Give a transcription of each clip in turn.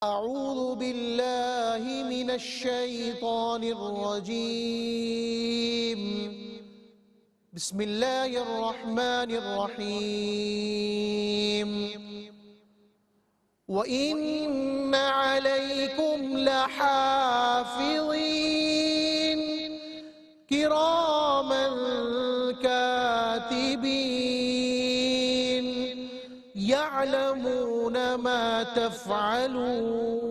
أعوذ بالله من الشيطان الرجيم. بسم الله الرحمن الرحيم. وإن عليكم لحافظين كراما كاتبين يعلمون ما تفعلون.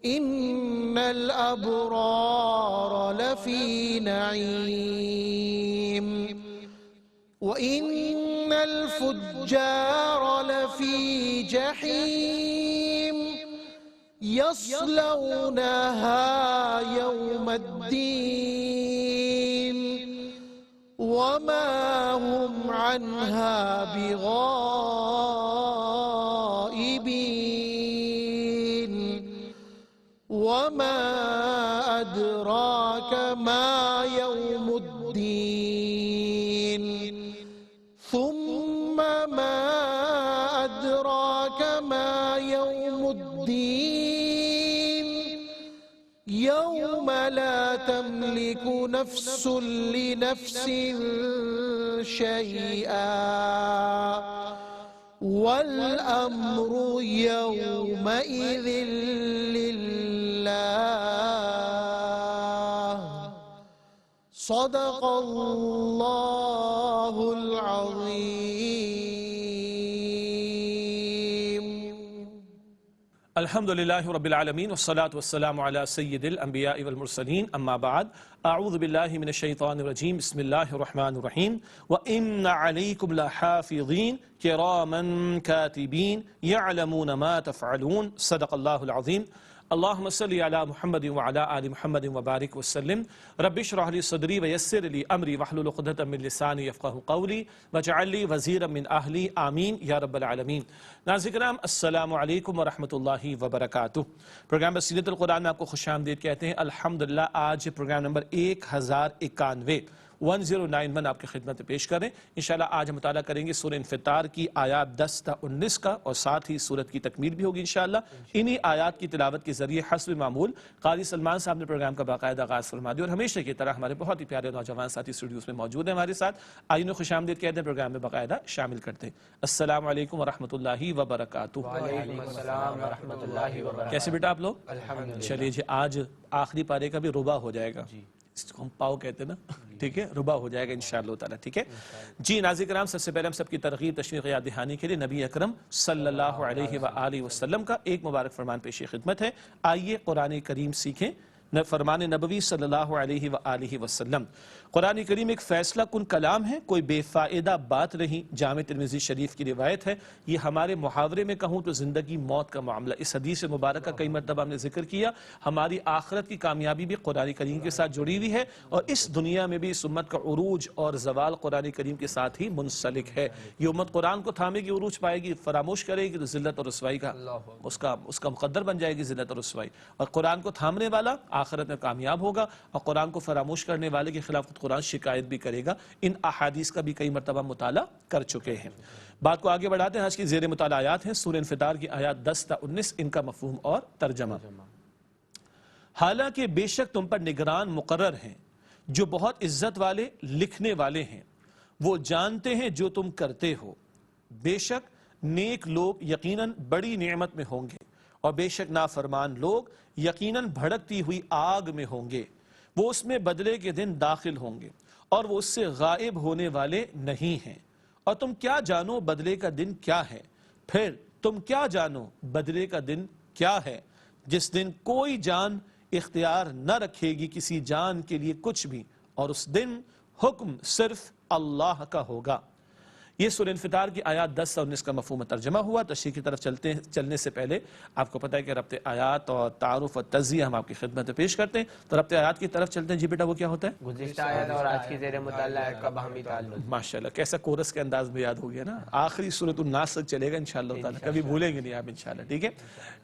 إن الأبرار لفي نعيم وإن الفجار لفي جحيم يصلونها يوم الدين وما هم عنها بغائبين. وما أدراك ما يوم الدين ثم ما أدراك ما يوم الدين يوم لا تملك نفس لنفس شيئا والأمر يومئذ لله. صدق الله العظيم. الحمد لله رب العالمين والصلاة والسلام على سيد الأنبياء والمرسلين أما بعد أعوذ بالله من الشيطان الرجيم بسم الله الرحمن الرحيم. وإن عليكم لحافظين كراما كاتبين يعلمون ما تفعلون. صدق الله العظيم. اللهم صل على محمد وعلى آل محمد وبارك وسلم. رب اشرح لي صدري ويسر لي أمري واحلل عقدة من لساني يفقهوا قولي واجعل لي وزيرا من أهلي آمين یا رب العالمین. ناظرین کرام السلام علیکم ورحمۃ اللہ وبرکاتہ. پروگرام بصیرت القرآن میں آپ کو خوش آمدید کہتے ہیں. الحمدللہ آج پروگرام نمبر 1091 آپ کی خدمت پیش کریں. انشاءاللہ آج ہم مطالعہ کریں گے سورہ انفطار کی آیات 10 تا 19 کا اور ساتھ ہی سورت کی تکمیل بھی ہوگی انشاءاللہ. انہی آیات کی تلاوت کے ذریعے حسب معمول قاری سلمان صاحب نے پروگرام کا باقاعدہ آغاز فرما دیا اور ہمیشہ کی طرح ہمارے بہت ہی پیارے نوجوان ساتھی اسٹوڈیوز میں موجود ہیں ہمارے ساتھ. آئیے انہیں خوش آمدید کہتے ہیں پروگرام میں باقاعدہ شامل کرتے ہیں. السلام علیکم ورحمۃ اللہ وبرکاتہ. وعلیکم السلام ورحمۃ اللہ وبرکاتہ. کیسے بیٹا آپ لوگ؟ الحمدللہ. چلیے جی آج آخری پارے کا بھی ربع ہو جائے گا. اس کو ہم پاؤ کہتے ہیں نا, ٹھیک ہے, ربع ہو جائے گا انشاءاللہ تعالی. ٹھیک ہے جی. ناظرین کرام سب سے پہلے ہم سب کی ترغیب تشویق یاد دہانی کے لیے نبی اکرم صلی اللہ علیہ وآلہ وسلم کا ایک مبارک فرمان پیش خدمت ہے. آئیے قرآن کریم سیکھیں. فرمان نبوی صلی اللہ علیہ وآلہ وسلم. قرآن کریم ایک فیصلہ کن کلام ہے, کوئی بے فائدہ بات نہیں. جامع ترمذی شریف کی روایت ہے. یہ ہمارے محاورے میں کہوں تو زندگی موت کا معاملہ. اس حدیث مبارکہ کئی مرتبہ ہم نے ذکر کیا. ہماری آخرت کی کامیابی بھی قرآن کریم کے ساتھ جڑی ہوئی ہے اور اس دنیا میں بھی اس امت کا عروج اور زوال قرآن کریم کے ساتھ ہی منسلک ہے. یہ امت قرآن کو تھامے گی عروج پائے گی, فراموش کرے گی تو ذلت اور رسوائی کا اس کا مقدر بن جائے گی ذلت اور رسوائی. اور قرآن کو تھامنے والا آخرت میں کامیاب ہوگا اور قرآن کو فراموش کرنے والے کے خلاف قرآن شکایت بھی کرے گا. ان احادیث کا بھی کئی مرتبہ مطالعہ کر چکے ہیں. بات کو آگے بڑھاتے ہیں. آج کی زیر مطالعہ آیات ہیں سورہ انفطار کی آیات 10 تا 19. ان کا مفہوم اور ترجمہ. حالانکہ بے شک تم پر نگران مقرر ہیں جو بہت عزت والے لکھنے والے ہیں, وہ جانتے ہیں جو تم کرتے ہو. بے شک نیک لوگ یقیناً بڑی نعمت میں ہوں گے اور بے شک نافرمان لوگ یقیناً بھڑکتی ہوئی آگ میں ہوں گے. وہ اس میں بدلے کے دن داخل ہوں گے اور وہ اس سے غائب ہونے والے نہیں ہیں. اور تم کیا جانو بدلے کا دن کیا ہے, پھر تم کیا جانو بدلے کا دن کیا ہے, جس دن کوئی جان اختیار نہ رکھے گی کسی جان کے لیے کچھ بھی, اور اس دن حکم صرف اللہ کا ہوگا. یہ سورہ انفطار کی آیات 10 اور 19 کا مفہوم ترجمہ ہوا. تشریح کی طرف چلنے سے پہلے آپ کو پتہ ہے کہ ربط آیات اور تعارف اور تجزیہ ہم آپ کی خدمت میں پیش کرتے ہیں. تو ربط آیات کی طرف چلتے ہیں. جی بیٹا وہ کیا ہوتا ہے؟ گزشتہ آیت اور آج کی زیر مطالعہ کا باہمی تعلق. ماشاءاللہ کیسا کورس کے انداز میں یاد ہو گیا نا. آخری سورۃ الناس تک چلے گا انشاءاللہ تعالی, کبھی بھولیں گے نہیں آپ انشاءاللہ. ٹھیک ہے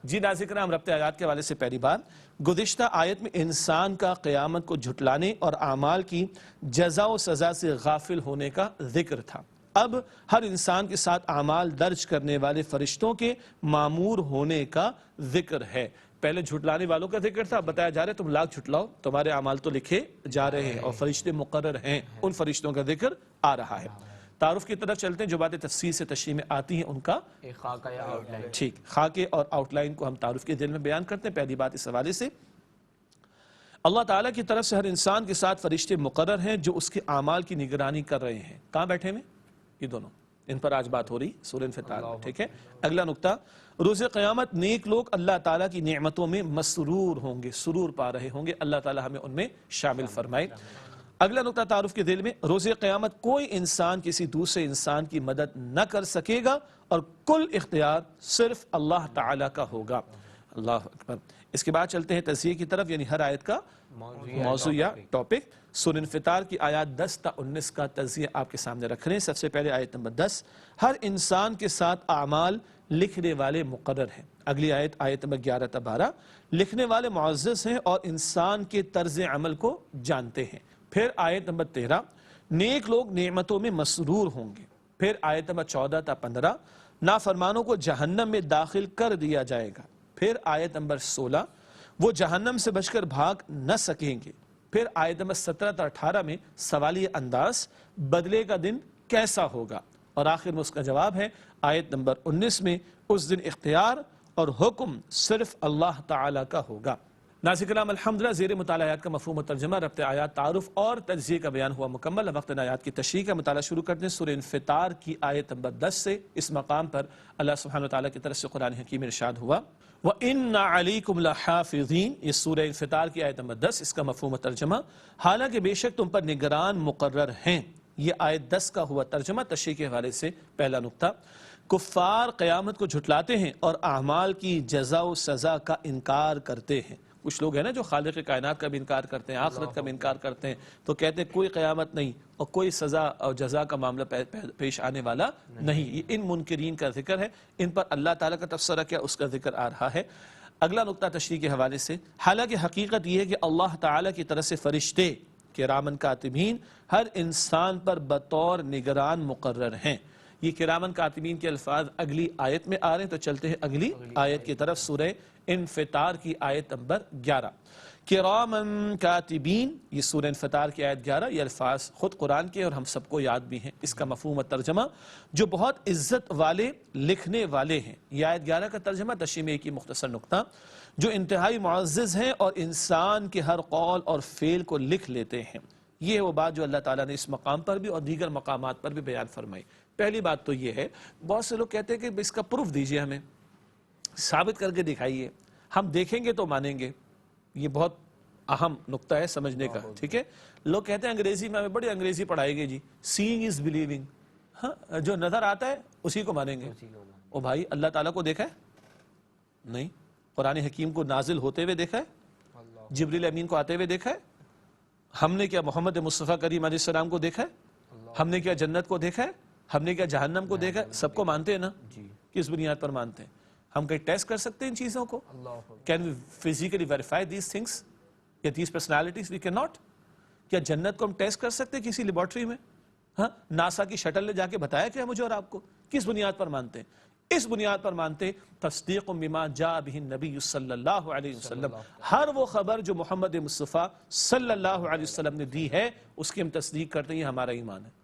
جی. ناظرین کرام ربط آیات کے حوالے سے پہلی بات, گزشتہ آیت میں انسان کا قیامت کو جھٹلانے اور اعمال کی جزا و سزا سے غافل ہونے کا ذکر تھا. اب ہر انسان کے ساتھ اعمال درج کرنے والے فرشتوں کے مامور ہونے کا ذکر ہے۔ پہلے جھٹلانے والوں کا ذکر تھا، بتایا جا رہا ہے تم لاکھ جھٹلاؤ، تمہارے اعمال تو لکھے جا رہے ہیں اور فرشتے مقرر ہیں، ان فرشتوں کا ذکر آ رہا ہے۔ تعارف کی طرف چلتے ہیں، جو باتیں تفصیل سے تشریح میں آتی ہیں ان کا ایک خاکہ یا آؤٹ لائن۔ ٹھیک، خاکے اور آؤٹ لائن کو ہم تعارف کے ذیل میں بیان کرتے ہیں۔ پہلی بات اس حوالے سے اللہ تعالیٰ کی طرف سے ہر انسان کے ساتھ فرشتے مقرر ہیں جو اس کے اعمال کی نگرانی کر رہے ہیں۔ کہاں بیٹھے ہوئے؟ یہ دونوں، ان پر آج بات ہو رہی سورہ انفطار میں، ٹھیک ہے۔ اگلا نقطہ، روز قیامت نیک لوگ اللہ تعالیٰ کی نعمتوں میں مسرور ہوں گے، سرور پا رہے ہوں گے، اللہ تعالیٰ ہمیں ان میں شامل فرمائے۔ اگلا نقطہ تعارف کے دل میں، روز قیامت کوئی انسان کسی دوسرے انسان کی مدد نہ کر سکے گا اور کل اختیار صرف اللہ تعالیٰ کا ہوگا۔ اللہ اکبر۔ اس کے بعد چلتے ہیں تجزیے کی طرف، یعنی ہر آیت کا موضوع یا ٹاپک۔ سورہ انفطار کی آیات 10 تا 19 کا تجزیہ آپ کے سامنے رکھ رہے ہیں۔ سب سے پہلے آیت نمبر 10، ہر انسان کے ساتھ اعمال لکھنے والے مقرر ہیں۔ اگلی آیت، آیت نمبر 11 تا 12، لکھنے والے معزز ہیں اور انسان کے طرز عمل کو جانتے ہیں۔ پھر آیت نمبر 13، نیک لوگ نعمتوں میں مسرور ہوں گے۔ پھر آیت نمبر 14 تا 15، نافرمانوں کو جہنم میں داخل کر دیا جائے گا۔ پھر آیت نمبر 16، وہ جہنم سے بچ کر بھاگ نہ سکیں گے۔ پھر آیت نمبر 17 تا 18 میں سوالی انداز، بدلے کا دن کیسا ہوگا، اور آخر میں اس کا جواب ہے آیت نمبر 19 میں، اس دن اختیار اور حکم صرف اللہ تعالیٰ کا ہوگا۔ ناظرین کرام، الحمدللہ زیر مطالعہ آیات کا مفہوم و ترجمہ، ربط آیات، تعارف اور تجزیے کا بیان ہوا مکمل۔ وقت آیات کی تشریح کا مطالعہ شروع کرتے ہیں سورہ انفطار کی آیت نمبر 10 سے۔ اس مقام پر اللہ سبحانہ وتعالیٰ کی طرف سے قرآن حکیم ارشاد ہوا، وَإِنَّ عَلَيْكُمْ لَحَافِظِينَ، یہ سورہ انفطار کی آیت نمبر 10، اس کا مفہوم و ترجمہ، حالانکہ بے شک تم پر نگران مقرر ہیں۔ یہ آیت 10 کا ہوا ترجمہ تشریح کے حوالے سے پہلا نقطہ، کفار قیامت کو جھٹلاتے ہیں اور اعمال کی جزا و سزا کا انکار کرتے ہیں۔ کچھ لوگ ہیں نا جو خالق کائنات کا بھی انکار کرتے ہیں، آخرت کا بھی انکار کرتے ہیں، تو کہتے ہیں کوئی قیامت نہیں اور کوئی سزا اور جزا کا معاملہ پیش آنے والا نہیں۔ یہ ان منکرین کا ذکر ہے، ان پر اللہ تعالیٰ کا تبصرہ کیا اس کا ذکر آ رہا ہے۔ اگلا نقطہ تشریح کے حوالے سے، حالانکہ حقیقت یہ ہے کہ اللہ تعالیٰ کی طرف سے فرشتے کرامن کاتبین ہر انسان پر بطور نگران مقرر ہیں۔ یہ کرامن کاتبین کے الفاظ اگلی آیت میں آ رہے ہیں، تو چلتے ہیں اگلی آیت کی طرف، سورہ انفطار کی آیت نمبر 11۔ کرامن کاتبین، یہ سورہ انفطار کی آیت 11، یہ الفاظ خود قرآن کے اور ہم سب کو یاد بھی ہیں۔ اس کا مفہوم و ترجمہ، جو بہت عزت والے لکھنے والے ہیں۔ یہ آیت 11 کا ترجمہ، تشریح میں ایک ہی مختصر نقطہ، جو انتہائی معزز ہیں اور انسان کے ہر قول اور فعل کو لکھ لیتے ہیں۔ یہ ہے وہ بات جو اللہ تعالیٰ نے اس مقام پر بھی اور دیگر مقامات پر بھی بیان فرمائی۔ پہلی بات تو یہ ہے، بہت سے لوگ کہتے ہیں کہ اس کا پروف دیجئے، ہمیں ثابت کر کے دکھائیے، ہم دیکھیں گے تو مانیں گے۔ یہ بہت اہم نقطہ ہے سمجھنے کا، ٹھیک ہے۔ لوگ کہتے ہیں انگریزی میں ہمیں بڑی انگریزی پڑھائے گی جی، سینگ از بلیونگ، ہاں جو نظر آتا ہے اسی کو مانیں گے۔ او بھائی، اللہ تعالیٰ کو دیکھا ہے؟ نہیں۔ قرآن حکیم کو نازل ہوتے ہوئے دیکھا ہے؟ جبریل امین کو آتے ہوئے دیکھا ہے؟ ہم نے کیا محمد مصطفیٰ کریم علیہ السلام کو دیکھا ہے؟ ہم نے کیا جنت کو دیکھا ہے؟ ہم نے کیا جہنم کو دیکھا ہے؟ سب کو مانتے ہیں نا؟ کس بنیاد پر مانتے ہیں؟ ہم کہیں ٹیسٹ کر سکتے ہیں ان چیزوں کو؟ Can we physically verify these things یا these personalities? We cannot. کیا جنت کو ہم ٹیسٹ کر سکتے ہیں کسی لیبارٹری میں؟ ہاں، ناسا کی شٹل نے جا کے بتایا کیا مجھے اور آپ کو؟ کس بنیاد پر مانتے ہیں؟ اس بنیاد پر مانتے، تصدیق بما جاء به النبی صلی اللہ علیہ وسلم، ہر وہ خبر جو محمد مصطفیٰ صلی اللہ علیہ وسلم نے دی ہے اس کی ہم تصدیق کرتے ہیں، یہ ہمارا ایمان ہے۔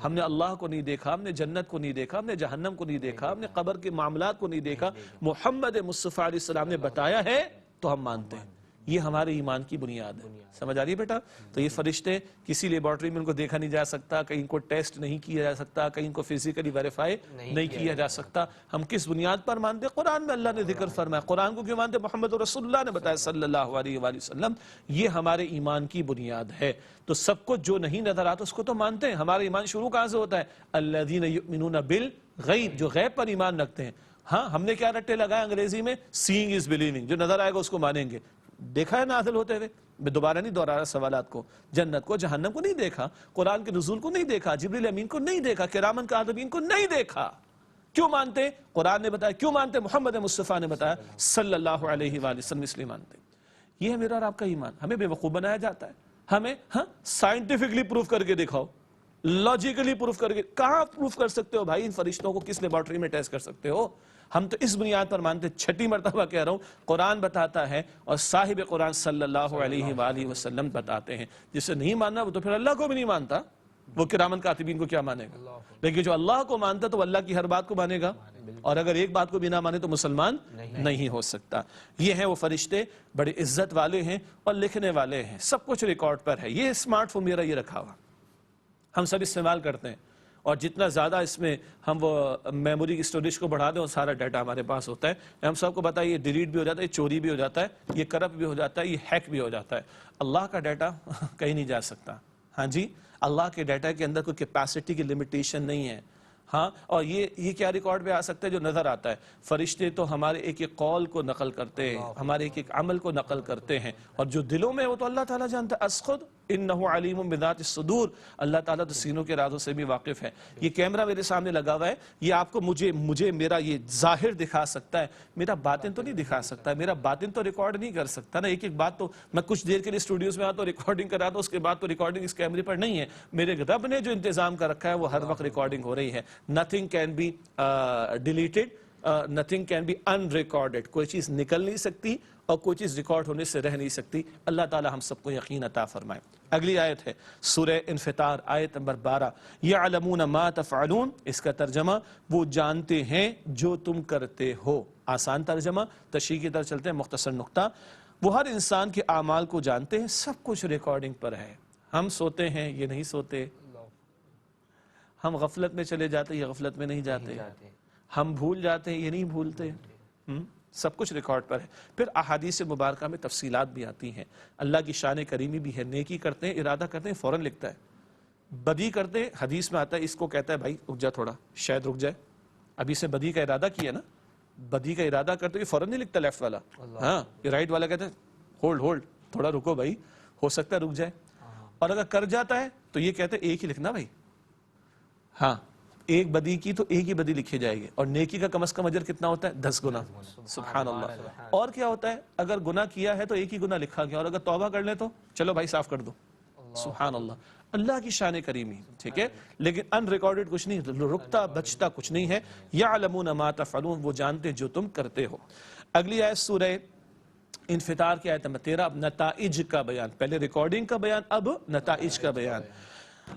ہم نے اللہ کو نہیں دیکھا، ہم نے جنت کو نہیں دیکھا، ہم نے جہنم کو نہیں دیکھا، ہم نے قبر کے معاملات کو نہیں دیکھا، محمد مصطفیٰ علیہ السلام نے بتایا ہے تو ہم مانتے ہیں۔ یہ ہمارے ایمان کی بنیاد ہے۔ سمجھ آ رہی ہے بیٹا؟ تو یہ فرشتے کسی لیبارٹری میں ان کو دیکھا نہیں جا سکتا، کہیں کو ٹیسٹ نہیں کیا جا سکتا، کہیں کو فزیکلی ویریفائی نہیں کیا جا سکتا۔ ہم کس بنیاد پر مانتے؟ قرآن میں اللہ نے ذکر فرمایا۔ قرآن کو کیوں مانتے؟ محمد رسول اللہ نے بتایا صلی اللہ علیہ وآلہ وسلم۔ یہ ہمارے ایمان کی بنیاد ہے۔ تو سب کو جو نہیں نظر آتا اس کو تو مانتے ہیں۔ ہمارا ایمان شروع کہاں سے ہوتا ہے؟ الذین یؤمنون بالغیب، جو غیب پر ایمان رکھتے ہیں۔ ہاں، ہم نے کیا رٹے لگائے انگریزی میں؟ سینگ از بلیونگ، جو نظر آئے گا اس کو مانیں گے۔ دیکھا ہے نازل ہوتے ہوئے؟ میں دوبارہ نہیں دوہرا رہا سوالات کو۔ جنت کو، جہنم کو نہیں دیکھا، قرآن کے نزول کو نہیں دیکھا، جبریل امین کو نہیں دیکھا، کرامن کاتبین کو نہیں دیکھا۔ کیوں مانتے؟ قرآن نے بتایا۔ کیوں مانتے؟ محمد مصطفیٰ نے بتایا صلی اللہ علیہ وآلہ وسلم، اس لیے مانتے۔ یہ ہے میرا اور آپ کا ایمان۔ ہمیں بے وقوف بنایا جاتا ہے، ہمیں سائنٹیفکلی پروف کر کے دکھاؤ۔ لوجیکلی پروف کر کے کہاں پروف کر سکتے ہو بھائی؟ ان فرشتوں کو کس لیبارٹری میں ٹیسٹ کر سکتے ہو؟ ہم تو اس بنیاد پر مانتے، چھٹی مرتبہ کہہ رہا ہوں، قرآن بتاتا ہے اور صاحب قرآن صلی اللہ علیہ وآلہ وسلم بتاتے ہیں۔ جسے نہیں ماننا وہ تو پھر اللہ کو بھی نہیں مانتا، وہ کرامن کاتبین کو کیا مانے گا؟ لیکن جو اللہ کو مانتا تو اللہ کی ہر بات کو مانے گا، اور اگر ایک بات کو بھی نہ مانے تو مسلمان نہیں ہو سکتا۔ یہ ہیں وہ فرشتے، بڑے عزت والے ہیں اور لکھنے والے ہیں، سب کچھ ریکارڈ پر ہے۔ یہ اسمارٹ فون میرا یہ رکھا ہوا ہم سب استعمال کرتے ہیں، اور جتنا زیادہ اس میں ہم وہ میموری کی اسٹوریج کو بڑھا دیں اور سارا ڈیٹا ہمارے پاس ہوتا ہے۔ ہم سب کو پتا ہے یہ ڈیلیٹ بھی ہو جاتا ہے، یہ چوری بھی ہو جاتا ہے، یہ کرپٹ بھی ہو جاتا ہے، یہ ہیک بھی ہو جاتا ہے۔ اللہ کا ڈیٹا کہیں نہیں جا سکتا۔ ہاں جی، اللہ کے ڈیٹا کے اندر کوئی کیپیسٹی کی لمیٹیشن نہیں ہے۔ ہاں، اور یہ کیا ریکارڈ پہ آ سکتا ہے؟ جو نظر آتا ہے۔ فرشتے تو ہمارے ایک ایک قول کو نقل کرتے ہیں، ہمارے ایک ایک عمل کو نقل کرتے ہیں، اور جو دلوں میں وہ تو اللہ تعالیٰ جانتا ہے۔ اسخد انہ علیم بذات الصدور، اللہ تعالیٰ تو سینوں کے رازوں سے بھی واقف ہے۔ یہ کیمرہ میرے سامنے لگا ہوا ہے، یہ آپ کو مجھے میرا یہ ظاہر دکھا سکتا ہے، میرا باطن تو نہیں دکھا سکتا، میرا باطن تو ریکارڈ نہیں کر سکتا نا۔ ایک ایک بات تو میں کچھ دیر کے لیے اسٹوڈیوز میں آتا ہوں، ریکارڈنگ کراتا ہوں، اس کے بعد تو ریکارڈنگ اس کیمرے پر نہیں ہے۔ میرے رب نے جو انتظام کر رکھا ہے وہ ہر وقت ریکارڈنگ ہو رہی ہے۔ nothing can be deleted, nothing can be unrecorded۔ کوئی چیز نکل نہیں سکتی اور کوئی چیز ریکارڈ ہونے سے رہ نہیں سکتی۔ اللہ تعالی ہم سب کو یقین عطا فرمائے۔ اگلی آیت ہے سورہ انفطار، آیت نمبر 12، یعلمون ما تفعلون، اس کا ترجمہ وہ جانتے ہیں جو تم کرتے ہو۔ آسان ترجمہ، تشریح کی طرف چلتے ہیں، مختصر نقطہ، وہ ہر انسان کے اعمال کو جانتے ہیں، سب کچھ ریکارڈنگ پر ہے۔ ہم سوتے ہیں، یہ نہیں سوتے، ہم غفلت میں چلے جاتے ہیں، یہ غفلت میں نہیں جاتے، ہم بھول جاتے ہیں، یہ نہیں بھولتے، سب کچھ ریکارڈ پر ہے۔ پھر احادیث مبارکہ میں تفصیلات بھی آتی ہیں، اللہ کی شان کریمی بھی ہے۔ نیکی کرتے ہیں، ارادہ کرتے ہیں، فوراً لکھتا ہے۔ بدی کرتے ہیں، حدیث میں آتا ہے اس کو کہتا ہے بھائی رک جا تھوڑا، شاید رک جائے، ابھی سے بدی کا ارادہ کیا نا، بدی کا ارادہ کرتے ہوئے فوراً نہیں لکھتا لیفٹ والا، ہاں یہ رائٹ والا کہتا ہے ہولڈ تھوڑا رکو بھائی، ہو سکتا ہے رک جائے، اور اگر کر جاتا ہے تو یہ کہتے ہیں ایک ہی لکھنا بھائی، ہاں ایک بدی کی تو ایک ہی بدی لکھی جائے گی، اور نیکی کا کم از کم اجر کتنا ہوتا ہے؟ 10 گنا۔ سبحان اللہ۔ اور کیا ہوتا ہے؟ اگر گناہ کیا ہے تو ایک ہی گناہ لکھا گیا، اور اگر توبہ کر لے تو چلو بھائی صاف کر دو۔ سبحان اللہ، اللہ کی شان کریمی، ٹھیک ہے، لیکن ان ریکارڈڈ کچھ نہیں، رکتا بچتا کچھ نہیں ہے۔ یعلمون ما تفعلون، وہ جانتے جو تم کرتے ہو۔ اگلی آیت سورہ انفطار کی آیت نمبر 13، اب نتائج کا بیان، پہلے ریکارڈنگ کا بیان، اب نتائج کا بیان۔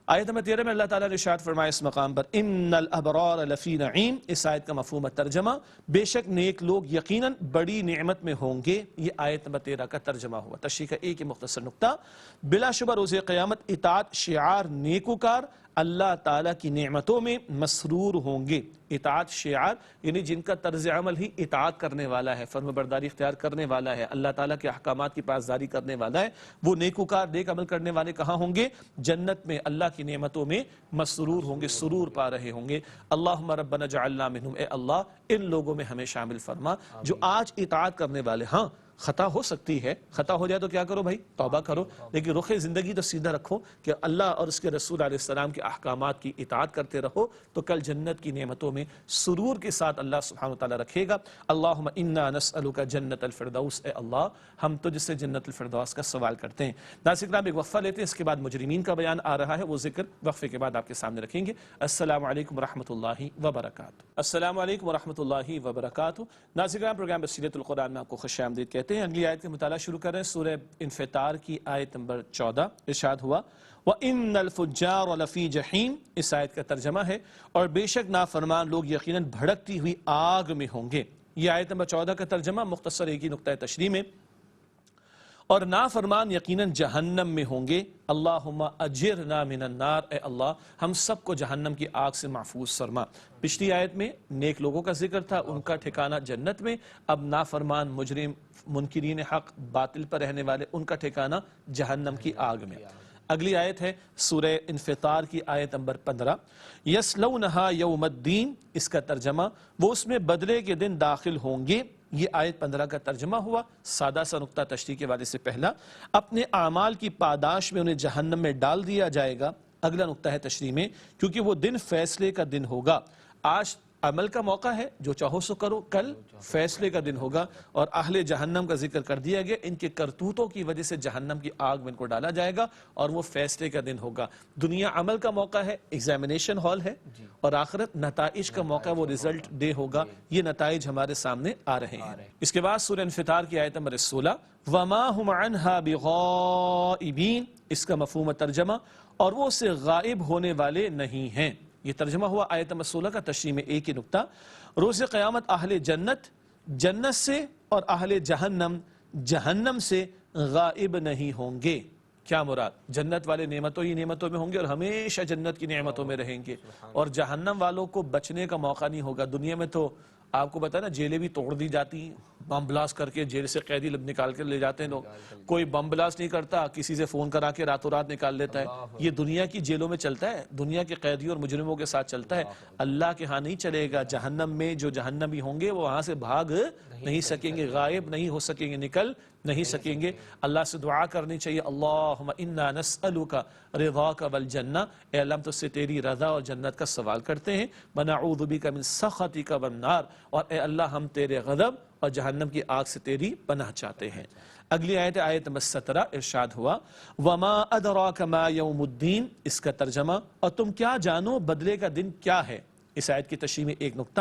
آیت نمبر 13 میں اللہ تعالیٰ نے ارشاد فرمایا اس مقام پر، ان الابرار لفی نعیم، اس آیت کا مفہوم ترجمہ، بے شک نیک لوگ یقیناً بڑی نعمت میں ہوں گے۔ یہ آیت نمبر 13 کا ترجمہ ہوا۔ تشریح کا ایک ہی مختصر نقطہ، بلا شبہ روز قیامت اطاعت شعار نیکوکار اللہ تعالیٰ کی نعمتوں میں مسرور ہوں گے۔ اطاعت شعار یعنی جن کا طرز عمل ہی اطاعت کرنے والا ہے، فرم برداری اختیار کرنے والا ہے، اللہ تعالیٰ کے احکامات کی پاسداری کرنے والا ہے، وہ نیکوکار نیک عمل کرنے والے کہاں ہوں گے؟ جنت میں اللہ کی نعمتوں میں مسرور ہوں گے، سرور پا رہے ہوں گے۔ اللہم ربنا جعلنا منہم، اے اللہ ان لوگوں میں ہمیں شامل فرما جو آج اطاعت کرنے والے۔ ہاں خطا ہو سکتی ہے، خطا ہو جائے تو کیا کرو بھائی؟ توبہ کرو، لیکن رخ زندگی تو سیدھا رکھو کہ اللہ اور اس کے رسول علیہ السلام کے احکامات کی اطاعت کرتے رہو، تو کل جنت کی نعمتوں میں سرور کے ساتھ اللہ سبحانہ وتعالی رکھے گا۔ اللہم انا نسألک جنت الفردوس، اے اللہ ہم تجھ سے جنت الفردوس کا سوال کرتے ہیں۔ ناظرین کرام ایک وقفہ لیتے ہیں، اس کے بعد مجرمین کا بیان آ رہا ہے، وہ ذکر وقفے کے بعد آپ کے سامنے رکھیں گے۔ السلام علیکم ورحمۃ اللہ وبرکاتہ۔ السلام علیکم ورحمۃ اللہ وبرکاتہ۔ ناظرین کرام پروگرام بصیرت القرآن میں آپ کو خوش آمدید کہتے ہیں۔ اگلی آیت کا مطالعہ شروع کر رہے ہیں، سورہ انفطار کی آیت نمبر 14، ارشاد ہوا وَإِنَّ الْفُجَّارَ لَفِي جَحِيمٍ، اس آیت کا ترجمہ ہے اور بے شک نافرمان لوگ یقیناً بھڑکتی ہوئی آگ میں ہوں گے۔ یہ آیت نمبر 14 کا ترجمہ مختصر ایک ہی نقطہ تشریح میں، اور نافرمان یقیناً جہنم میں ہوں گے۔ اللہم اجرنا من النار، اے اللہ ہم سب کو جہنم کی آگ سے محفوظ فرما۔ پچھلی آیت میں نیک لوگوں کا ذکر تھا، ان کا ٹھکانہ جنت میں، اب نافرمان مجرم منکرین حق باطل پر رہنے والے ان کا ٹھکانہ جہنم کی آگ میں۔ اگلی آیت ہے سورہ انفطار کی آیت نمبر 15، یصلونہا یوم الدین، اس کا ترجمہ وہ اس میں بدلے کے دن داخل ہوں گے۔ یہ آیت 15 کا ترجمہ ہوا۔ سادہ سا نقطہ تشریح کے والے سے پہلا، اپنے اعمال کی پاداش میں انہیں جہنم میں ڈال دیا جائے گا۔ اگلا نقطہ ہے تشریح میں، کیونکہ وہ دن فیصلے کا دن ہوگا۔ آج عمل کا موقع ہے، جو چاہو سو کرو، کل فیصلے کا دن ہوگا، اور اہل جہنم کا ذکر کر دیا گیا، ان کے کرتوتوں کی وجہ سے جہنم کی آگ میں ان کو ڈالا جائے گا، اور وہ فیصلے کا دن ہوگا۔ دنیا عمل کا موقع ہے، ایگزامینیشن ہال ہے، اور آخرت نتائج کا موقع، وہ ریزلٹ ڈے ہوگا، یہ نتائج ہمارے سامنے آ رہے ہیں۔ اس کے بعد سورہ انفطار کی آیت نمبر 16، وَمَا هُمْ عَنْهَا بِغَائِبِينَ، اس کا مفہوم ترجمہ، اور وہ اسے غائب ہونے والے نہیں ہیں۔ یہ ترجمہ ہوا آیت نمبر 16 کا، تشریح میں ایک ہی نقطہ، روز قیامت اہل جنت جنت سے اور اہل جہنم جہنم سے غائب نہیں ہوں گے۔ کیا مراد؟ جنت والے نعمتوں ہی نعمتوں میں ہوں گے اور ہمیشہ جنت کی نعمتوں میں رہیں گے، اور جہنم والوں کو بچنے کا موقع نہیں ہوگا۔ دنیا میں تو آپ کو پتا ہے نا، جیلیں بھی توڑ دی جاتی ہیں، بم بلاسٹ کر کے جیل سے قیدی نکال کے لے جاتے ہیں لوگ۔ کوئی بم بلاسٹ نہیں کرتا، کسی سے فون کرا کے راتوں رات نکال لیتا ہے۔ یہ دنیا کی جیلوں میں چلتا ہے، دنیا کے قیدیوں اور مجرموں کے ساتھ چلتا ہے۔ اللہ کے ہاں نہیں چلے گا۔ جہنم میں جو جہنمی ہوں گے وہ وہاں سے بھاگ نہیں سکیں گے، غائب نہیں ہو سکیں گے، نکل نہیں سکیں گے۔ اللہ سے دعا کرنی چاہیے، اللہم انا نسألک رضاک والجنہ، اے اللہ ہم تو سے تیری رضا اور جنت کا سوال کرتے ہیں، ونعوذ بک من سخطک والنار، اور اے اللہ ہم تیرے غضب اور جہنم کی آگ سے تیری پناہ چاہتے ہیں۔ اگلی آیت، آیت نمبر 17، ارشاد ہوا، وما ادراک ما یوم الدین، اس کا ترجمہ، اور تم کیا جانو بدلے کا دن کیا ہے۔ اس آیت کی تشریح میں ایک نقطہ،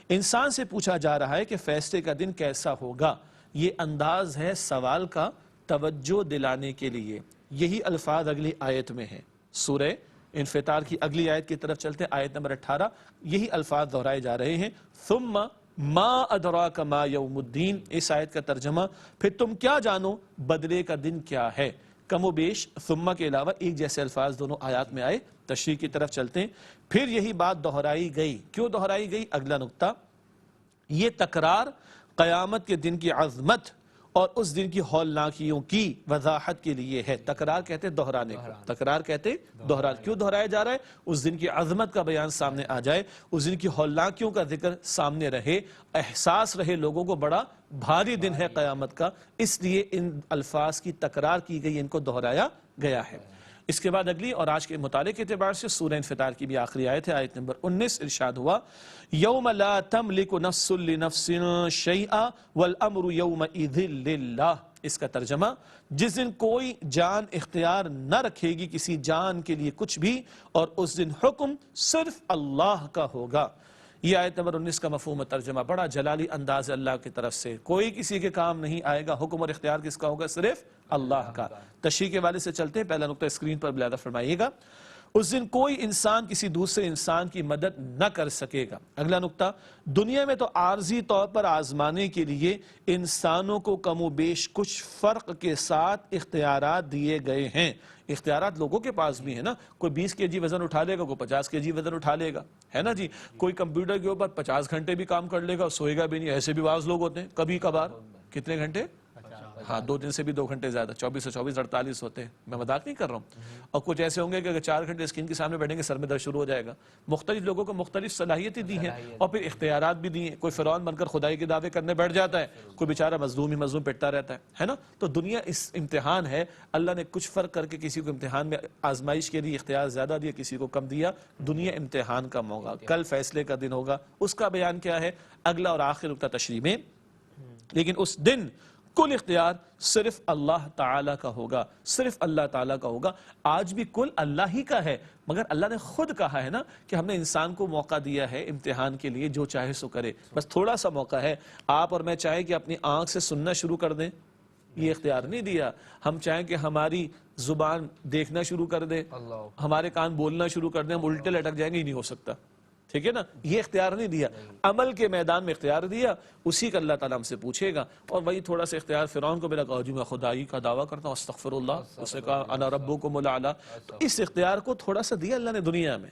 انسان سے پوچھا جا رہا ہے کہ فیصلے کا دن کیسا ہوگا۔ یہ انداز ہے سوال کا توجہ دلانے کے لیے۔ یہی الفاظ اگلی آیت میں ہیں۔ سورہ انفطار کی اگلی آیت کی طرف چلتے ہیں، آیت نمبر 18، یہی الفاظ دہرائے جا رہے ہیں، ثم ما ادراک ما یوم الدین۔ اس آیت کا ترجمہ، پھر تم کیا جانو بدلے کا دن کیا ہے۔ کم و بیش ثم کے علاوہ ایک جیسے الفاظ دونوں آیات میں آئے۔ تشریح کی طرف چلتے ہیں، پھر یہی بات دہرائی گئی۔ کیوں دہرائی گئی؟ اگلا نقطہ، یہ تکرار قیامت کے دن کی عظمت اور اس دن کی ہولناکیوں کی وضاحت کے لیے ہے۔ تکرار کہتے دہرانے کو، تکرار کہتے دہرا۔ کیوں دہرایا جا رہا ہے؟ اس دن کی عظمت کا بیان سامنے آ جائے، اس دن کی ہولناکیوں کا ذکر سامنے رہے، احساس رہے لوگوں کو بڑا بھاری دن ہے قیامت کا، اس لیے ان الفاظ کی تکرار کی گئی، ان کو دہرایا گیا ہے۔ اس کے بعد اگلی اور آج کے مطالعے کے اعتبار سے سورہ انفطار کی بھی آخری آیت ہے، آیت نمبر 19، ارشاد ہوا، یوم لا تملک نفس لنفس شیئا والامر یومئذ للہ۔ اس کا ترجمہ، جس دن کوئی جان اختیار نہ رکھے گی کسی جان کے لیے کچھ بھی، اور اس دن حکم صرف اللہ کا ہوگا۔ یہ آیت نمبر 19 کا مفہوم ترجمہ بڑا جلالی انداز ہے اللہ کی طرف سے، کوئی کسی کے کام نہیں آئے گا، حکم اور اختیار کس کا ہوگا؟ صرف اللہ کا۔ تشریح کے والے سے چلتے ہیں، پہلا نقطہ اسکرین پر ملاحظہ فرمائیے گا، اس دن کوئی انسان کسی دوسرے انسان کی مدد نہ کر سکے گا۔ اگلا نقطہ، دنیا میں تو عارضی طور پر آزمانے کے لیے انسانوں کو کم و بیش کچھ فرق کے ساتھ اختیارات دیے گئے ہیں۔ اختیارات لوگوں کے پاس بھی ہے نا، کوئی 20 kg وزن اٹھا لے گا، کوئی 50 kg وزن اٹھا لے گا، ہے نا جی۔ کوئی کمپیوٹر کے اوپر 50 گھنٹے بھی کام کر لے گا، سوئے گا بھی نہیں، ایسے بھی بعض لوگ ہوتے ہیں کبھی کبھار۔ کتنے گھنٹے؟ ہاں 2 دن سے بھی 2 گھنٹے زیادہ، 24 سے 24 48 ہوتے ہیں، میں مذاق نہیں کر رہا ہوں۔ اور کچھ ایسے ہوں گے کہ اگر 4 گھنٹے اسکرین کے سامنے بیٹھیں گے سر میں درد شروع ہو جائے گا۔ مختلف لوگوں کو مختلف صلاحیتیں دی ہیں اور پھر اختیارات بھی دی ہیں۔ کوئی فرعون بن کر خدائی کے دعوے کرنے بیٹھ جاتا ہے، کوئی بیچارہ مظلوم ہی مظلوم پٹتا رہتا ہے نا۔ تو دنیا اس امتحان ہے، اللہ نے کچھ فرق کر کے کسی کو امتحان میں آزمائش کے لیے اختیار زیادہ دیا، کسی کو کم دیا۔ دنیا امتحان کا موقع، کل فیصلے کا دن ہوگا، اس کا بیان کیا ہے؟ اگلا اور آخر نقطہ تشریح میں، لیکن اس دن کل اختیار صرف اللہ تعالیٰ کا ہوگا، صرف اللہ تعالیٰ کا ہوگا۔ آج بھی کل اللہ ہی کا ہے، مگر اللہ نے خود کہا ہے نا کہ ہم نے انسان کو موقع دیا ہے امتحان کے لیے، جو چاہے سو کرے، بس تھوڑا سا موقع ہے۔ آپ اور میں چاہیں کہ اپنی آنکھ سے سننا شروع کر دیں، یہ اختیار نہیں دیا۔ ہم چاہیں کہ ہماری زبان دیکھنا شروع کر دے، ہمارے کان بولنا شروع کر دیں، ہم الٹے لٹک جائیں گے، یہ نہیں ہو سکتا، ٹھیک ہے نا۔ یہ اختیار نہیں دیا، عمل کے میدان میں اختیار دیا، اسی کا اللہ تعالیٰ ہم سے پوچھے گا۔ اور وہی تھوڑا سا اختیار فرعون کو ملا، کہا جی میں خدائی کا دعویٰ کرتا ہوں، استغفر اللہ، اس نے کہا انا ربکم الاعلی۔ تو اس اختیار کو تھوڑا سا دیا اللہ نے دنیا میں،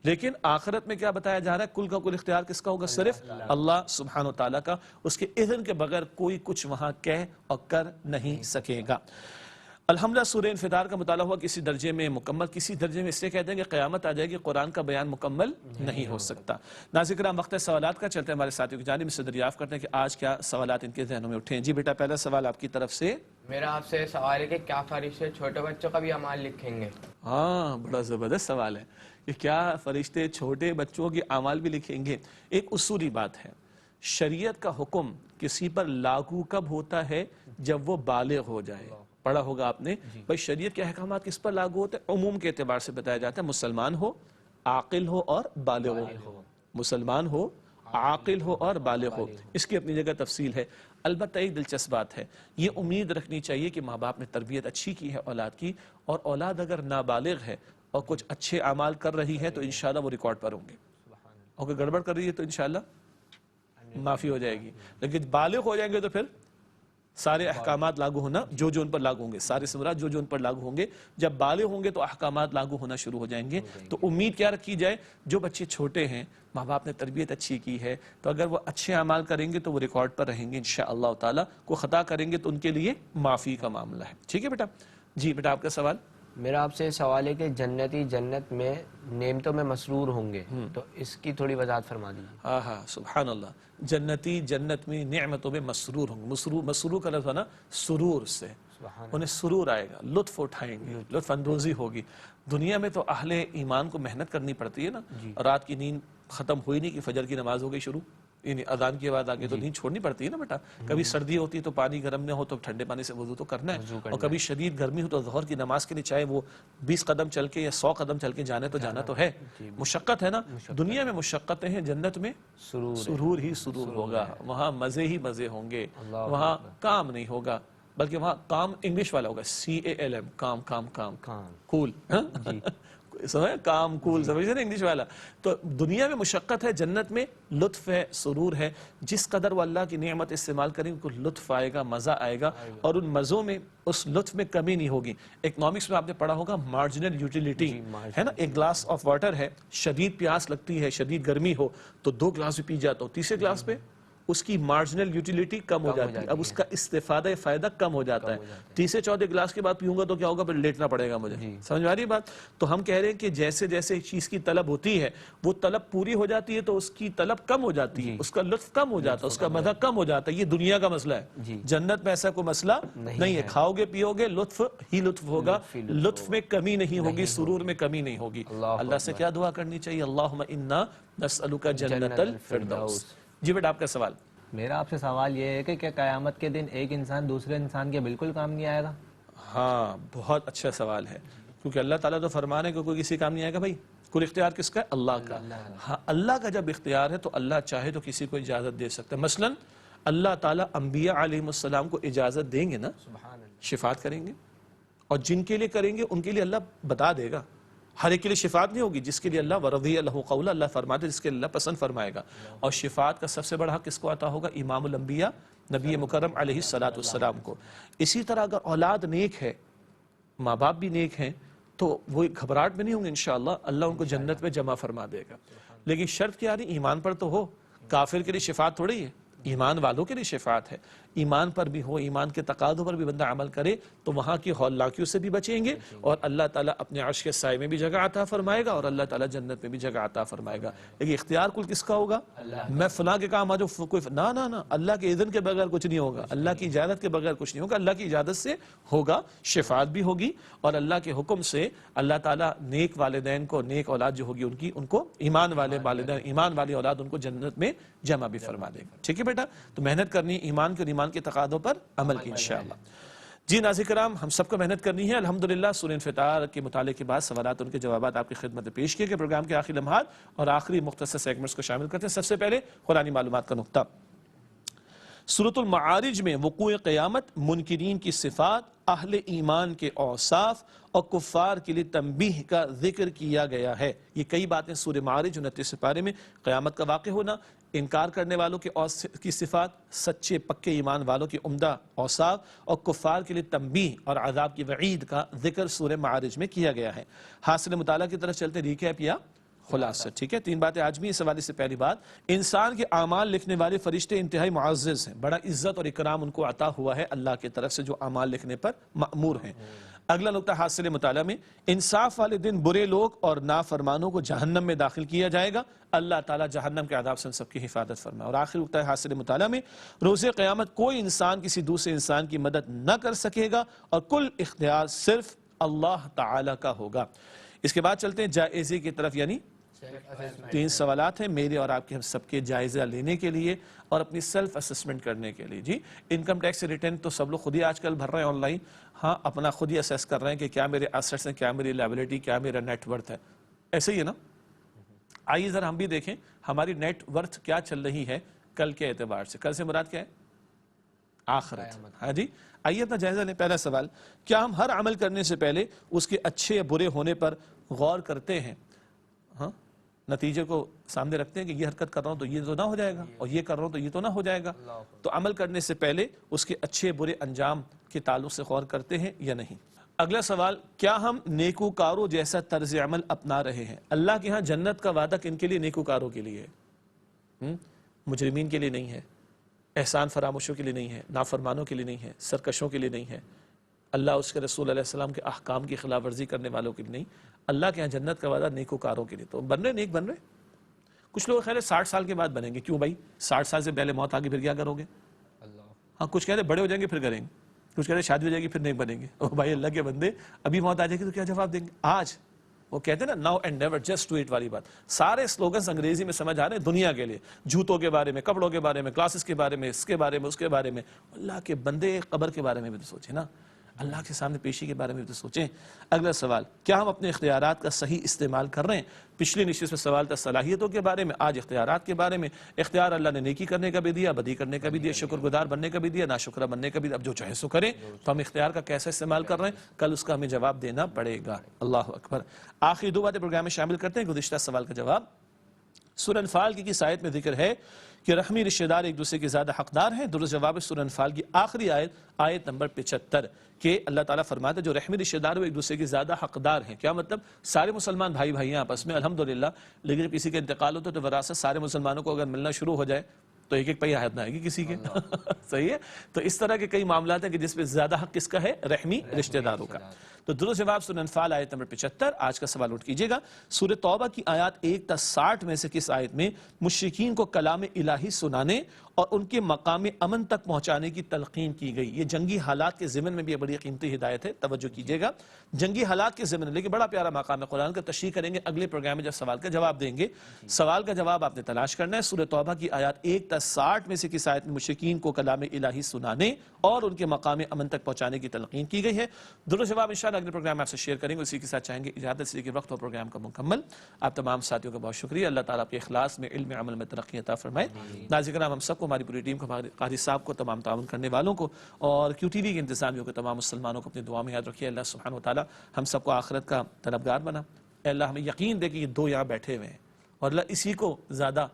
لیکن آخرت میں کیا بتایا جا رہا ہے؟ کل کا کل اختیار کس کا ہوگا؟ صرف اللہ سبحانہ وتعالیٰ کا۔ اس کے اذن کے بغیر کوئی کچھ وہاں کہہ اور کر نہیں سکے گا۔ الحمدللہ سورہ انفطار کا مطالعہ ہوا کسی درجے میں مکمل، کسی درجے میں اس لیے کہتے ہیں کہ قیامت آ جائے گی، قرآن کا بیان مکمل نہیں ہو سکتا۔ ناظرین کرام، وقت سوالات کا چلتے ہیں، ہمارے ساتھیوں کی جانب سے دریافت کرتے ہیں کہ آج کیا سوالات ان کے ذہنوں میں اٹھے ہیں۔ جی بیٹا، پہلا سوال آپ کی طرف سے۔ میرا آپ سے سوال ہے کہ کیا فرشتے چھوٹے بچوں کا بھی اعمال لکھیں گے؟ ہاں، بڑا زبردست سوال ہے کہ کیا فرشتے چھوٹے بچوں کے اعمال بھی لکھیں گے؟ ایک اصولی بات ہے، شریعت کا حکم کسی پر لاگو کب ہوتا ہے؟ جب وہ بالغ ہو جائے۔ پڑھا ہوگا آپ نے، بھائی شریعت کے احکامات کس پر لاگو ہوتے ہیں؟ عموم کے اعتبار سے بتایا جاتا ہے، مسلمان ہو، عاقل ہو اور بالغ ہو، مسلمان ہو، عاقل ہو اور بالغ ہو۔ اس کی اپنی جگہ تفصیل ہے۔ البتہ ایک دلچسپ بات ہے، یہ امید رکھنی چاہیے کہ ماں باپ نے تربیت اچھی کی ہے اولاد کی، اور اولاد اگر نابالغ ہے اور کچھ اچھے اعمال کر رہی ہے تو انشاءاللہ وہ ریکارڈ پر ہوں گے، اور اگر گڑبڑ کر رہی ہے تو انشاءاللہ معافی ہو جائے گی۔ لیکن بالغ ہو جائیں گے تو پھر سارے احکامات لاگو ہونا جو ان پر لاگو ہوں گے، سارے سے مراد جو ان پر لاگو ہوں گے۔ جب بالغ ہوں گے تو احکامات لاگو ہونا شروع ہو جائیں گے۔ تو امید کیا رکھی جائے؟ جو بچے چھوٹے ہیں، ماں باپ نے تربیت اچھی کی ہے، تو اگر وہ اچھے اعمال کریں گے تو وہ ریکارڈ پر رہیں گے انشاءاللہ تعالی۔ کو خطا کریں گے تو ان کے لیے معافی کا معاملہ ہے۔ ٹھیک ہے بیٹا؟ جی بیٹا آپ کا سوال؟ میرا آپ سے سوال ہے کہ جنتی جنت میں نعمتوں میں مسرور ہوں گے، تو اس کی تھوڑی وضاحت فرما دیجیے۔ ہاں ہاں سبحان اللہ، جنتی جنت میں نعمتوں میں مسرور ہوں گے۔ مسرور کا لفظ ہے نا سرور سے، انہیں سرور آئے گا، لطف اٹھائیں گے، لطف اندوزی ہوگی۔ دنیا میں تو اہل ایمان کو محنت کرنی پڑتی ہے نا، رات کی نیند ختم ہوئی نہیں کہ فجر کی نماز ہو گئی شروع، یعنی اذان کے بعد آگے تو نیند چھوڑنی پڑتی ہے نا بیٹا۔ کبھی سردی ہوتی ہے تو پانی گرم نہ ہو تو ٹھنڈے پانی سے وضو تو کرنا ہے، اور کبھی شدید گرمی ہو تو ظہر کی نماز کے لیے چاہے وہ 20 قدم چل کے یا 100 قدم چل کے جانا تو ہے، مشقت ہے نا۔ دنیا میں مشقتیں ہیں، جنت میں سرور ہی سرور ہوگا، وہاں مزے ہی مزے ہوں گے، وہاں کام نہیں ہوگا، بلکہ وہاں کام انگلش والا ہوگا، CALM، کام کام کام کول، سمجھے کام کول، سمجھے نا انگلش والا۔ تو دنیا میں مشقت ہے، جنت میں لطف ہے، سرور ہے۔ جس قدر وہ اللہ کی نعمت استعمال کریں ان کو لطف آئے گا، مزہ آئے گا، اور ان مزوں میں، اس لطف میں کمی نہیں ہوگی۔ اکنامکس میں آپ نے پڑھا ہوگا مارجنل یوٹیلیٹی ہے نا، ایک گلاس آف واٹر ہے، شدید پیاس لگتی ہے، شدید گرمی ہو تو 2 گلاس بھی پی جاتا ہو، تیسرے گلاس پہ اس کی مارجنل یوٹیلیٹی کم ہو جاتی ہے، اب اس کا استفادہ فائدہ کم ہو جاتا ہے۔ تیسرے چوتھے گلاس کے بعد پیوں گا تو کیا ہوگا؟ پھر لیٹنا پڑے گا مجھے۔ سمجھ میں آ رہی ہے بات؟ تو ہم کہہ رہے ہیں کہ جیسے جیسے ایک چیز کی طلب ہوتی ہے، وہ طلب پوری ہو جاتی ہے تو اس کی طلب کم ہو جاتی ہے، اس کا لطف کم ہو جاتا ہے، اس کا مزہ کم ہو جاتا ہے۔ یہ دنیا کا مسئلہ ہے، جنت میں ایسا کوئی مسئلہ نہیں ہے۔ کھاؤ گے پیو گے، لطف ہی لطف ہوگا، لطف میں کمی نہیں ہوگی، سرور میں کمی نہیں ہوگی۔ اللہ سے کیا دعا کرنی چاہیے؟ اللہم انا نسألک جنت الفردوس۔ جی بیٹا آپ کا سوال؟ میرا آپ سے سوال یہ ہے کہ کیا قیامت کے دن ایک انسان دوسرے انسان کے بالکل کام نہیں آئے گا؟ ہاں بہت اچھا سوال ہے، کیونکہ اللہ تعالیٰ تو فرمان ہے کہ کوئی کسی کام نہیں آئے گا۔ بھائی کل اختیار کس کا ہے؟ اللہ کا۔ ہاں اللہ کا جب اختیار ہے تو اللہ چاہے تو کسی کو اجازت دے سکتا ہے۔ مثلا اللہ تعالیٰ انبیاء علیہ السلام کو اجازت دیں گے نا، شفاعت کریں گے، اور جن کے لیے کریں گے ان کے لیے اللہ بتا دے گا۔ ہر ایک کے لیے شفاعت نہیں ہوگی، جس کے لیے اللہ ورضی لہ قولا، اللہ فرماتے ہیں جس کے لیے اللہ پسند فرمائے گا۔ اور شفاعت کا سب سے بڑا حق کس کو عطا ہوگا؟ امام الانبیاء نبی مکرم علیہ السلام کو۔ اسی طرح اگر اولاد نیک ہے، ماں باپ بھی نیک ہیں، تو وہ گھبراہٹ میں نہیں ہوں گے، انشاءاللہ اللہ ان کو جنت میں جمع فرما دے گا۔ لیکن شرط کیا رہی؟ ایمان پر تو ہو۔ کافر کے لیے شفاعت تھوڑی ہے، ایمان والوں کے لیے شفاعت ہے۔ ایمان پر بھی ہو، ایمان کے تقاضوں پر بھی بندہ عمل کرے تو وہاں کی ہولناکیوں سے بھی بچیں گے، اور اللہ تعالیٰ اپنے عرش کے سائے میں بھی جگہ عطا فرمائے گا، اور اللہ تعالیٰ جنت میں بھی جگہ عطا فرمائے گا۔ لیکن اختیار کل کس کا ہوگا؟ میں فلاں کے کام آ جاؤ، کوئی نہ اللہ کے اذن کے بغیر کچھ نہیں ہوگا، اللہ کی اجازت کے بغیر کچھ نہیں ہوگا، اللہ کی اجازت سے ہوگا، شفاعت بھی ہوگی، اور اللہ کے حکم سے اللہ تعالیٰ نیک والدین کو، نیک اولاد جو ہوگی ان کو ایمان والے والدین، ایمان والی اولاد ان کو جنت میں جمع بھی فرما دے گا۔ ٹھیک ہے بیٹا؟ تو محنت کرنی ایمان کے اور ایمان کے تقاضوں پر عمل کی انشاءاللہ۔ جی ناظرین کرام، ہم سب کو محنت کرنی ہے۔ الحمدللہ سورہ انفطار کے مطالعے کے بعد سوالات ان کے جوابات آپ کی خدمت میں پیش کیے گئے۔ پروگرام کے آخری لمحات اور آخری مختصر سیگمنٹس کو شامل کرتے ہیں۔ سب سے پہلے قرآنی معلومات کا نقطہ۔ سورۃ المعارج میں وقوع قیامت، منکرین کی صفات، اہل ایمان کے اوصاف اور کفار کے لیے تنبیہ کا ذکر کیا گیا ہے۔ یہ کئی باتیں سورہ معارج 29 پارے میں، قیامت کا واقع ہونا، انکار کرنے والوں کی صفات، سچے پکے ایمان والوں کی عمدہ اوصاف، اور کفار کے لیے تنبیہ اور عذاب کی وعید کا ذکر سورہ معارج میں کیا گیا ہے۔ حاصل مطالعہ کی طرف چلتے ریکیپ یا خلاصہ۔ ٹھیک ہے، 3 باتیں آج بھی اس حوالے سے۔ پہلی بات، انسان کے اعمال لکھنے والے فرشتے انتہائی معزز ہیں، بڑا عزت اور اکرام ان کو عطا ہوا ہے اللہ کی طرف سے، جو اعمال لکھنے پر مأمور ہیں۔ اگلا نقطہ حاصل مطالعہ میں، انصاف والے دن برے لوگ اور نافرمانوں کو جہنم میں داخل کیا جائے گا، اللہ تعالیٰ جہنم کے عذاب سے ان سب کی حفاظت فرمائے۔ اور آخری نقطہ حاصل مطالعہ میں، روز قیامت کوئی انسان کسی دوسرے انسان کی مدد نہ کر سکے گا، اور کل اختیار صرف اللہ تعالیٰ کا ہوگا۔ اس کے بعد چلتے ہیں جائزے کی طرف، یعنی 3 سوالات ہیں میرے اور آپ کے، ہم سب کے جائزہ لینے کے لیے اور اپنی سیلف اسسمنٹ کرنے کے لیے. جی انکم ٹیکس ریٹرن تو سب لوگ خود ہی آج کل بھر رہے ہیں آن لائن. ہاں اپنا خود ہی اسیس کر رہے ہیں کہ کیا میرے ایسٹس ہیں، کیا میری لائبلٹی، کیا میرا نیٹ ورتھ ہے. ایسے ہی ہے نا. آئیے ذرا ہم بھی دیکھیں ہماری نیٹ ورتھ کیا چل رہی ہے کل کے اعتبار سے. کل سے مراد کیا ہے؟ آخرت. ہاں جی آئیے اپنا جائزہ لیں. پہلا سوال، کیا ہم ہر عمل کرنے سے پہلے اس کے اچھے یا برے ہونے پر غور کرتے ہیں؟ ہاں نتیجے کو سامنے رکھتے ہیں کہ یہ حرکت کر رہا ہوں تو یہ تو نہ ہو جائے گا، اور یہ کر رہا ہوں تو یہ تو نہ ہو جائے گا. تو عمل کرنے سے پہلے اس کے اچھے برے انجام کے تعلق سے غور کرتے ہیں یا نہیں؟ اگلا سوال، کیا ہم نیکوکاروں جیسا طرز عمل اپنا رہے ہیں؟ اللہ کے ہاں جنت کا وعدہ کن کے لیے؟ نیکوکاروں کے لیے ہے، مجرمین کے لیے نہیں ہے، احسان فراموشوں کے لیے نہیں ہے، نافرمانوں کے لیے نہیں ہے، سرکشوں کے لیے نہیں ہے، اللہ اس کے رسول علیہ السلام کے احکام کی خلاف ورزی کرنے والوں کے لیے نہیں. اللہ کے ہاں جنت کا وعدہ نیکوکاروں کے لیے. تو بن رہے نیک بن رہے. کچھ لوگ خیر 60 سال کے بعد بنیں گے. کیوں بھائی 60 سال سے پہلے موت آگے پھر کیا کرو گے؟ ہاں کچھ کہتے ہیں بڑے ہو جائیں گے پھر کریں گے، کچھ کہتے ہیں شادی ہو جائے گی پھر نہیں بنیں گے. او بھائی اللہ کے بندے ابھی موت آ جائے گی تو کیا جواب دیں گے؟ آج وہ کہتے ہیں نا now and never, just do it والی بات. سارے سلوگنز انگریزی میں سمجھ آ رہے ہیں دنیا کے لیے، جوتوں کے بارے میں، کپڑوں کے بارے میں، کلاسز کے بارے میں، اس کے بارے میں، اس کے بارے میں. اللہ کے بندے قبر کے بارے میں بھی تو سوچیں نا، اللہ کے سامنے پیشی کے بارے میں بھی تو سوچیں. اگلا سوال، کیا ہم اپنے اختیارات کا صحیح استعمال کر رہے ہیں؟ پچھلی نشست میں سوال تھا صلاحیتوں کے بارے میں، آج اختیارات کے بارے میں. اختیار اللہ نے نیکی کرنے کا بھی دیا، بدی کرنے کا بھی دیا، شکر گزار بننے کا بھی دیا، ناشکرہ بننے کا بھی. اب جو چاہے سو کریں. تو ہم اختیار کا کیسا استعمال کر رہے ہیں کل اس کا ہمیں جواب دینا پڑے گا. اللہ اکبر. آخری 2 باتیں پروگرام میں شامل کرتے ہیں. گزشتہ سوال کا جواب، سورہ انفال کی کس آیت میں ذکر ہے کہ رحمی رشتہ دار ایک دوسرے کے زیادہ حقدار ہیں؟ درست جواب ہے سورہ انفال کی آخری آیت، آیت نمبر 75، کہ اللہ تعالیٰ فرماتا ہے جو رحمی رشتہ دار وہ ایک دوسرے کے زیادہ حقدار ہیں. کیا مطلب؟ سارے مسلمان بھائی بھائی ہیں آپس میں الحمدللہ، لیکن جب کسی کا انتقال ہوتا ہے تو وراثت سارے مسلمانوں کو اگر ملنا شروع ہو جائے تو ایک ایک پہ حد نہ آئے گی کسی کے. صحیح ہے. تو اس طرح کے کئی معاملات ہیں کہ جس پہ زیادہ حق کس کا ہے؟ رحمی رشتہ داروں کا. تو درست جواب سورہ انفال آیت نمبر 75. آج کا سوال نوٹ کیجئے گا، سورہ توبہ کی آیات 1 تا 60 میں سے کس آیت میں مشرکین کو کلام الہی سنانے اور ان کے مقام امن تک پہنچانے کی تلقین کی گئی؟ یہ جنگی حالات کے ضمن میں بھی بڑی قیمتی ہدایت ہے، توجہ کیجئے گا. جنگی حالات کے ضمن، لیکن بڑا پیارا مقام ہے قرآن کا، تشریح کریں گے اگلے پروگرام میں جب سوال کا جواب دیں گے. سوال کا جواب آپ نے تلاش کرنا ہے. سورہ توبہ کی آیات 1 تا 60 میں سے کس آیت میں مشرکین کو کلام الہی سنانے اور ان کے مقام امن تک پہنچانے کی تلقین کی گئی ہے؟ درست جواب انشاءاللہ اگلے پروگرام میں آپ سے شیئر کریں گے. اسی کے ساتھ چاہیں گے اجازت سے کہ وقت اور پروگرام کا مکمل. آپ تمام ساتھیوں کا بہت شکریہ. اللہ تعالیٰ آپ کے اخلاص میں، علم، عمل میں ترقی عطا فرمائے. ناظرین کرام، ہم سب کو، ہماری پوری ٹیم کو، قاری صاحب کو، تمام تعاون کرنے والوں کو اور کیو ٹی وی کے انتظامیوں کو، تمام مسلمانوں کو اپنی دعا میں یاد رکھیے. اللہ سبحانہ و تعالیٰ ہم سب کو آخرت کا طلبگار بنا. اے اللہ ہمیں یقین دے کہ یہ 2 یہاں بیٹھے ہوئے ہیں اور اللہ اسی کو زیادہ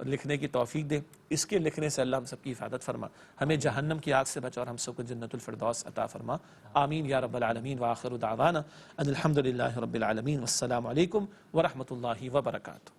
لکھنے کی توفیق دے. اس کے لکھنے سے اللہ ہم سب کی حفاظت فرما، ہمیں جہنم کی آگ سے بچا اور ہم سب کو جنت الفردوس عطا فرما. آمین یا رب العالمین. وآخر دعوانا ان الحمدللہ رب العالمین. والسلام علیکم ورحمۃ اللہ وبرکاتہ.